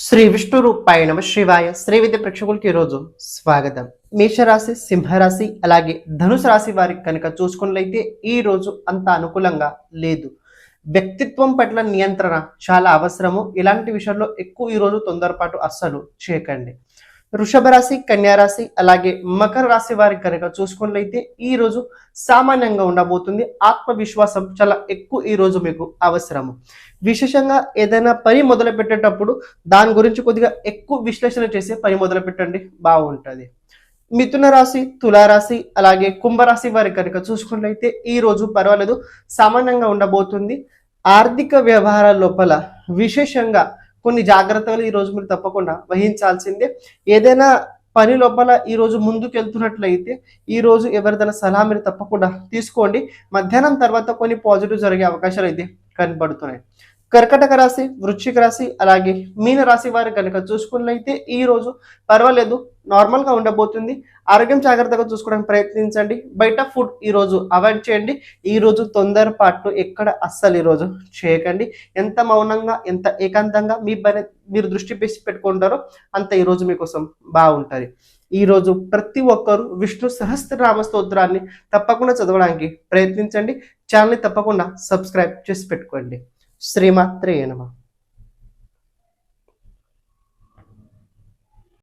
శ్రీ విష్ణు రూపాయ నమ శివాయ. శ్రీ విద్య ప్రేక్షకులకి ఈరోజు స్వాగతం. మేషరాశి, సింహరాశి అలాగే ధనుసు రాశి వారికి కనుక చూసుకున్నట్లయితే ఈ రోజు అంత అనుకూలంగా లేదు. వ్యక్తిత్వం పట్ల నియంత్రణ చాలా అవసరము. ఇలాంటి విషయాల్లో ఎక్కువ ఈ రోజు తొందరపాటు అస్సలు చేయకండి. వృషభ రాశి, కన్యా రాశి అలాగే మకర రాశి వారికి కనుక చూసుకున్నట్లయితే ఈ రోజు సామాన్యంగా ఉండబోతుంది. ఆత్మవిశ్వాసం చాలా ఎక్కువ ఈ రోజు మీకు అవసరము. విశేషంగా ఏదైనా పని మొదలు పెట్టేటప్పుడు దాని గురించి కొద్దిగా ఎక్కువ విశ్లేషణ చేసి పని మొదలు పెట్టండి, బాగుంటుంది. మిథున రాశి, తులారాశి అలాగే కుంభరాశి వారి కనుక చూసుకున్నట్లయితే ఈ రోజు పర్వాలేదు, సామాన్యంగా ఉండబోతుంది. ఆర్థిక వ్యవహారాల లోపల విశేషంగా కొన్ని జాగ్రత్తలు ఈ రోజు మీరు తప్పకుండా వహించాల్సిందే. ఏదైనా పని లోపల ఈ రోజు ముందుకు వెళ్తున్నట్లయితే ఈ రోజు ఎవరిదైనా సలహా మీరు తప్పకుండా తీసుకోండి. మధ్యాహ్నం తర్వాత కొన్ని పాజిటివ్ జరిగే అవకాశాలు అయితే కనబడుతున్నాయి. కర్కటక రాశి, వృశ్చిక రాశి అలాగే మీన రాశి వారు కనుక చూసుకున్నట్లయితే ఈ రోజు పర్వాలేదు, నార్మల్ గా ఉండబోతుంది. ఆరోగ్యం జాగ్రత్తగా చూసుకోవడానికి ప్రయత్నించండి. బయట ఫుడ్ ఈ రోజు అవాయిడ్ చేయండి. ఈ రోజు తొందరపాటు ఎక్కడ అస్సలు ఈ రోజు చేయకండి. ఎంత మౌనంగా, ఎంత ఏకాంతంగా మీరు దృష్టి పెట్టుకుంటారో అంత ఈ రోజు మీకోసం బాగుంటుంది. ఈ రోజు ప్రతి ఒక్కరు విష్ణు సహస్రనామ స్తోత్రాన్ని తప్పకుండా చదవడానికి ప్రయత్నించండి. ఛానల్ని తప్పకుండా సబ్స్క్రైబ్ చేసి పెట్టుకోండి. శ్రీమాత్రే నమః.